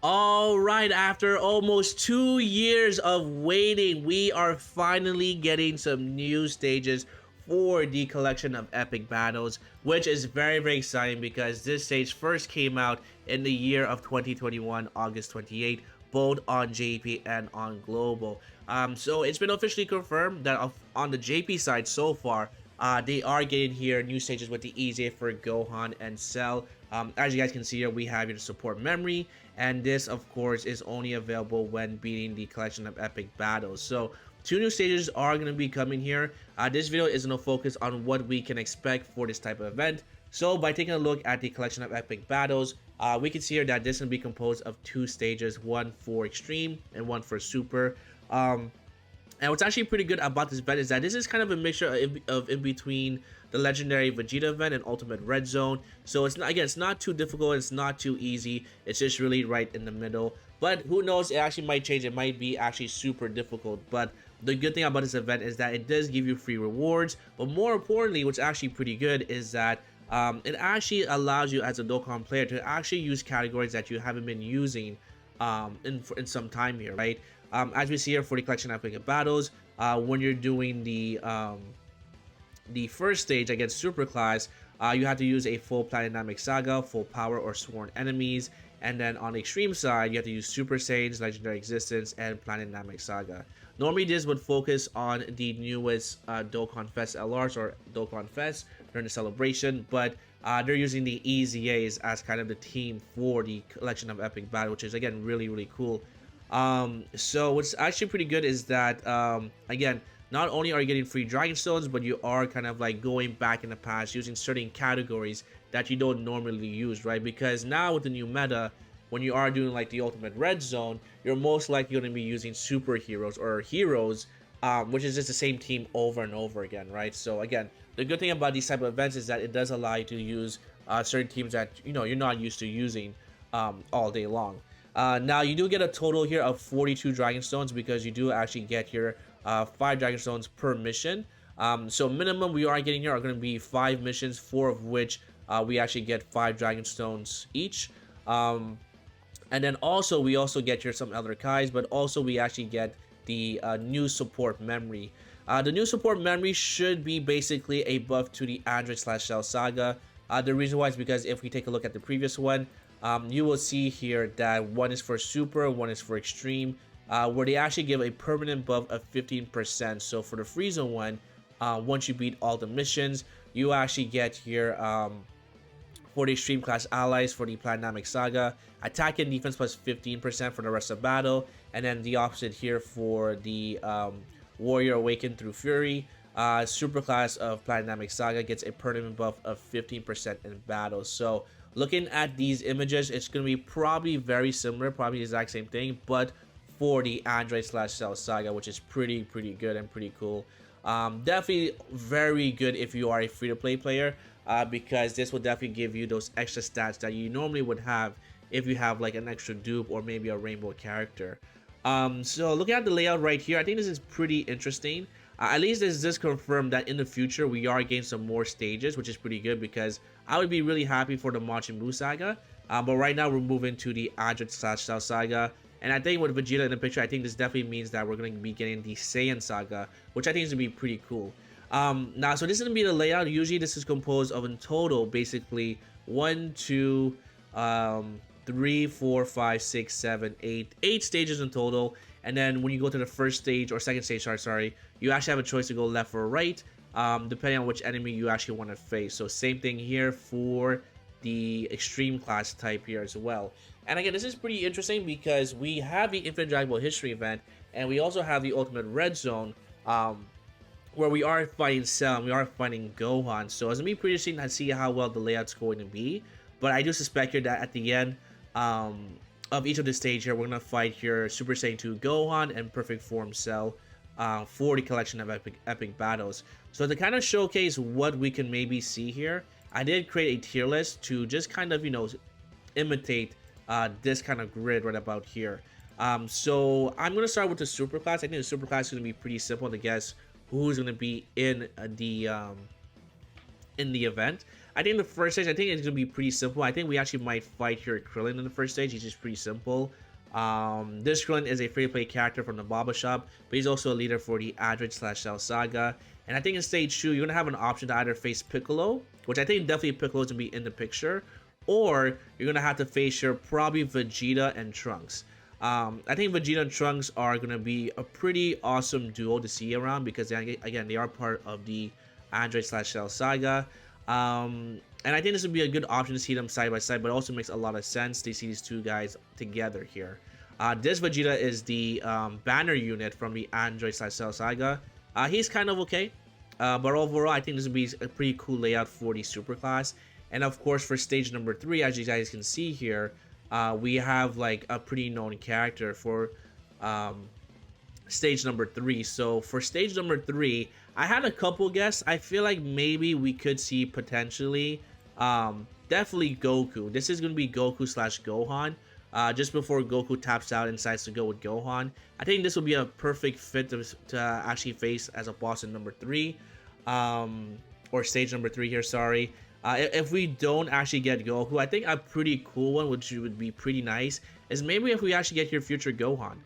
All right, after almost 2 years of waiting, we are finally getting some new stages for the collection of epic battles, which is very exciting because this stage first came out in the year of 2021, August 28th, both on JP and on Global. So it's been officially confirmed that on the JP side so far, they are getting here new stages with the easy for Gohan and Cell. As you guys can see here, we have your support memory, and this of course is only available when beating the collection of epic battles. So two new stages are going to be coming here. This video is going to focus on what we can expect for this type of event. So by taking a look at the collection of epic battles, we can see here that this is going to be composed of two stages, one for extreme and one for super. And what's actually pretty good about this event is that this is kind of a mixture of in between the legendary Vegeta event and Ultimate Red Zone. So it's not, again, it's not too difficult, it's not too easy, it's just really right in the middle. But who knows, it actually might change, it might be actually super difficult. But the good thing about this event is that it does give you free rewards, but more importantly, what's actually pretty good is that it actually allows you as a Dokkan player to actually use categories that you haven't been using in some time here, right? As we see here for the collection of epic battles, when you're doing the first stage against super class, you have to use a full Planet Dynamic Saga, full power, or sworn enemies. And then on the extreme side, you have to use Super Saiyans, Legendary Existence, and Planet Dynamic Saga. Normally, this would focus on the newest Dokkan Fest LRs or Dokkan Fest during the celebration, but they're using the EZAs as kind of the team for the collection of epic battle, which is again really cool. So what's actually pretty good is that again, not only are you getting free Dragon Stones, but you are kind of like going back in the past using certain categories that you don't normally use, right? Because now with the new meta, when you are doing like the Ultimate Red Zone, you're most likely going to be using superheroes or heroes, which is just the same team over and over again, right? So again, the good thing about these type of events is that it does allow you to use certain teams that you're not used to using all day long. Now you do get a total here of 42 Dragon Stones because you do actually get here 5 Dragon Stones per mission. So minimum we are getting here are going to be 5 missions, 4 of which we actually get 5 Dragon Stones each. And then also we also get here some Elder Kais, but also we actually get the new support memory. The new support memory should be basically a buff to the Android/Cell Saga. The reason why is because if we take a look at the previous one, you will see here that one is for super, one is for extreme, where they actually give a permanent buff of 15%. So for the Frieza one, once you beat all the missions, you actually get here for the extreme class allies for the Planet Dynamic Saga, attack and defense plus 15% for the rest of battle, and then the opposite here for the Warrior Awakened through Fury. Super class of Planet Dynamic Saga gets a permanent buff of 15% in battle. So looking at these images, it's going to be probably very similar, probably the exact same thing, but for the Android/Cell Saga, which is pretty good and pretty cool. Definitely very good if you are a free-to-play player, because this will definitely give you those extra stats that you normally would have if you have like an extra dupe or maybe a rainbow character. So looking at the layout right here, I think this is pretty interesting. At least this just confirmed that in the future we are getting some more stages, which is pretty good because I would be really happy for the Majin Buu Saga. But right now we're moving to the Android/Cell Saga. And I think with Vegeta in the picture, I think this definitely means that we're going to be getting the Saiyan Saga, which I think is going to be pretty cool. Now, so this is going to be the layout. Usually this is composed of in total, basically 1, 2, 3, 4, 5, 6, 7, 8 stages in total. And then when you go to the first stage or second stage, sorry, you actually have a choice to go left or right, depending on which enemy you actually want to face. So same thing here for the extreme class type here as well. And again, this is pretty interesting because we have the Infinite Dragon Ball History event, and we also have the Ultimate Red Zone, where we are fighting Cell and we are fighting Gohan. So it's gonna be pretty interesting to see how well the layout's going to be. But I do suspect here that at the end of each of the stage here, we're gonna fight here Super Saiyan 2 Gohan and Perfect Form Cell for the collection of epic battles. So to kind of showcase what we can maybe see here, I did create a tier list to just kind of imitate this kind of grid right about here. So I'm gonna start with the super class. I think the super class is gonna be pretty simple to guess who's gonna be in the event. I think the first stage, I think it's gonna be pretty simple. I think we actually might fight here Krillin in the first stage. He's just pretty simple. This Krillin is a free-to-play character from the Baba Shop, but he's also a leader for the Android slash Cell Saga. And I think in stage 2, you're gonna have an option to either face Piccolo, which I think definitely Piccolo's gonna be in the picture, or you're gonna have to face your probably Vegeta and Trunks. I think Vegeta and Trunks are gonna be a pretty awesome duo to see around because again they are part of the Android slash Cell Saga. And I think this would be a good option to see them side by side, but it also makes a lot of sense to see these two guys together here. This Vegeta is the banner unit from the Android slash Cell Saga. He's kind of okay, but overall I think this would be a pretty cool layout for the superclass. And of course for stage number 3, as you guys can see here, we have like a pretty known character for stage number 3. So for stage number 3, I had a couple guesses. I feel like maybe we could see potentially definitely Goku. This is going to be Goku slash Gohan. Just before Goku taps out and decides to go with Gohan. I think this will be a perfect fit to actually face as a boss in number 3. Or stage number 3 here, sorry. If we don't actually get Goku, I think a pretty cool one, which would be pretty nice, is maybe if we actually get your future Gohan.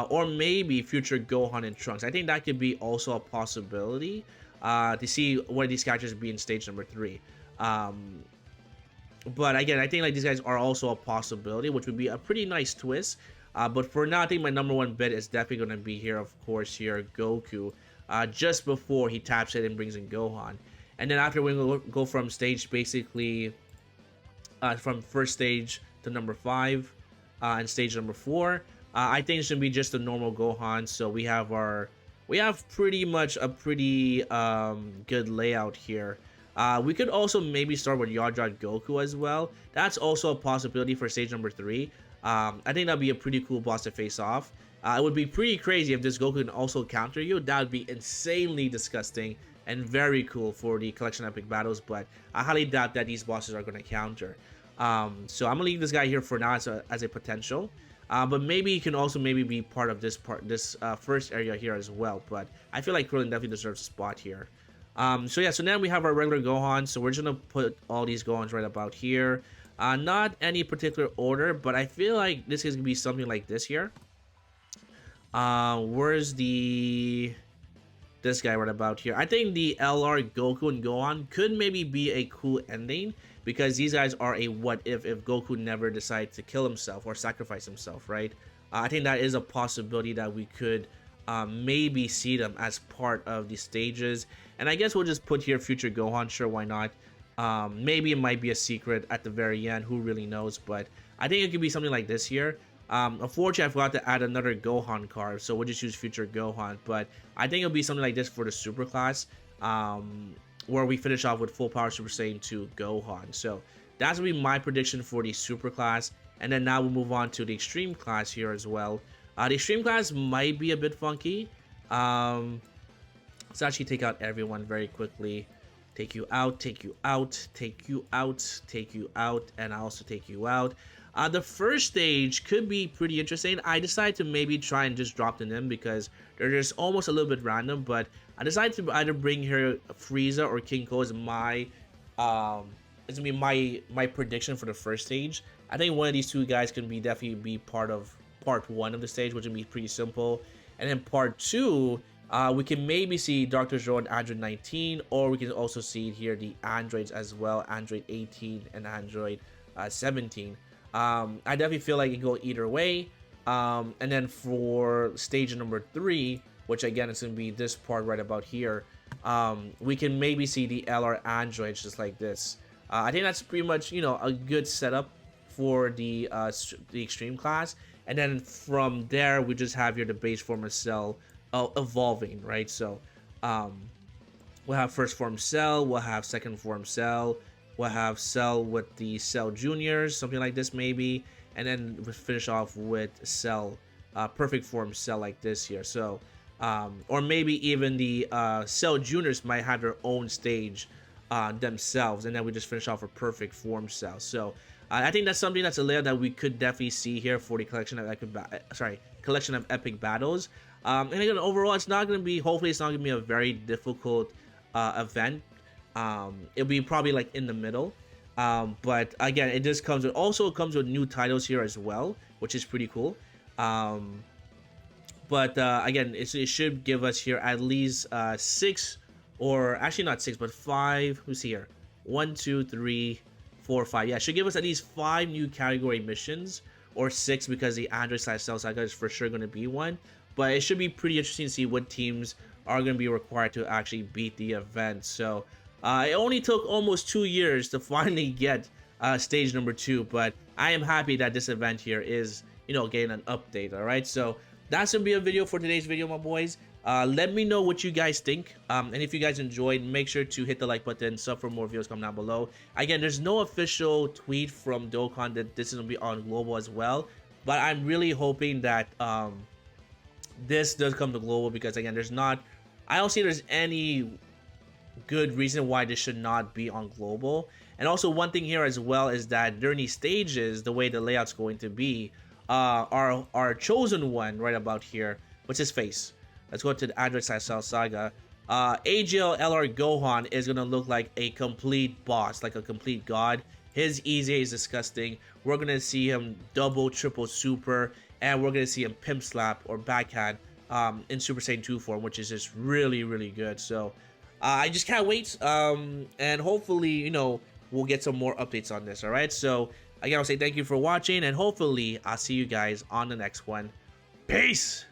Or maybe future Gohan and Trunks. I think that could be also a possibility to see one of these characters be in stage number 3. But again, I think like these guys are also a possibility, which would be a pretty nice twist. But for now, I think my number 1 bet is definitely going to be here, of course, here, Goku. Just before he taps it and brings in Gohan. And then after we go from stage, basically, from first stage to number 5, and stage number 4, I think it should be just a normal Gohan. So we have pretty much a pretty good layout here. We could also maybe start with Yardrat Goku as well. That's also a possibility for stage number 3. I think that'd be a pretty cool boss to face off. It would be pretty crazy if this Goku can also counter you. That would be insanely disgusting and very cool for the collection epic battles, but I highly doubt that these bosses are going to counter. So I'm gonna leave this guy here for now as a potential. But maybe he can also maybe be part of this first area here as well. But I feel like Krillin definitely deserves a spot here. So yeah, so now we have our regular Gohan. So we're just gonna put all these Gohans right about here. Not any particular order, but I feel like this is gonna be something like this here. Where's this guy right about here? I think the LR Goku and Gohan could maybe be a cool ending, because these guys are a what if Goku never decides to kill himself or sacrifice himself, right? I think that is a possibility that we could maybe see them as part of the stages. And I guess we'll just put here future Gohan, sure, why not? Maybe it might be a secret at the very end, who really knows, but I think it could be something like this here. Unfortunately, I forgot to add another Gohan card, so we'll just use future Gohan, but I think it'll be something like this for the super class, where we finish off with full power Super Saiyan 2 Gohan. So that's gonna be my prediction for the super class. And then now we'll move on to the extreme class here as well. The extreme class might be a bit funky. Let's actually take out everyone very quickly. Take you out, take you out, take you out, take you out, and I also take you out. The first stage could be pretty interesting. I decided to maybe try and just drop them in because they're just almost a little bit random, but I decided to either bring here Frieza or King Ko as my it's gonna be my prediction for the first stage. I think one of these two guys can definitely be part of part 1 of the stage, which would be pretty simple. And then part 2, we can maybe see Dr. Zoro and Android 19, or we can also see here the androids as well, Android 18 and Android 17. I definitely feel like it can go either way. And then for stage number 3, which again is going to be this part right about here, we can maybe see the LR androids just like this. I think that's pretty much, you know, a good setup for the extreme class. And then from there, we just have here the base form of Cell evolving, right? So we'll have first form Cell, we'll have second form Cell, we'll have Cell with the Cell Juniors, something like this maybe, and then we'll finish off with Cell, perfect form Cell like this here. So, or maybe even the Cell Juniors might have their own stage themselves, and then we just finish off a perfect form Cell. So I think that's something that's a layout that we could definitely see here for the collection of epic battles. And again, overall, it's not going to be, hopefully it's not going to be a very difficult event. It'll be probably like in the middle. But again, it just comes with also comes with new titles here as well, which is pretty cool. Um, but again, it should give us here at least six, or actually not six, but five. Who's here? One, two, three, four, five. Yeah, it should give us at least five new category missions, or six because the Android slash Cell Saga is for sure going to be one. But it should be pretty interesting to see what teams are going to be required to actually beat the event. So it only took almost 2 years to finally get stage number 2, but I am happy that this event here is, getting an update. All right, so that's gonna be a video for today's video, my boys. Let me know what you guys think, and if you guys enjoyed, make sure to hit the like button, sub for more videos coming down below. Again, there's no official tweet from Dokkan that this is gonna be on global as well, but I'm really hoping that this does come to global, because again, I don't see there's any good reason why this should not be on global. And also one thing here as well is that during these stages, the way the layout's going to be, our chosen one right about here, what's his face? Let's go to the Android Side Cell Saga. AGL LR Gohan is gonna look like a complete boss, like a complete god. His EZA is disgusting. We're gonna see him double, triple super, and we're gonna see him pimp slap or backhand in Super Saiyan 2 form, which is just really, really good. So I just can't wait, and hopefully, we'll get some more updates on this. All right, so again, I'll say thank you for watching, and hopefully I'll see you guys on the next one. Peace.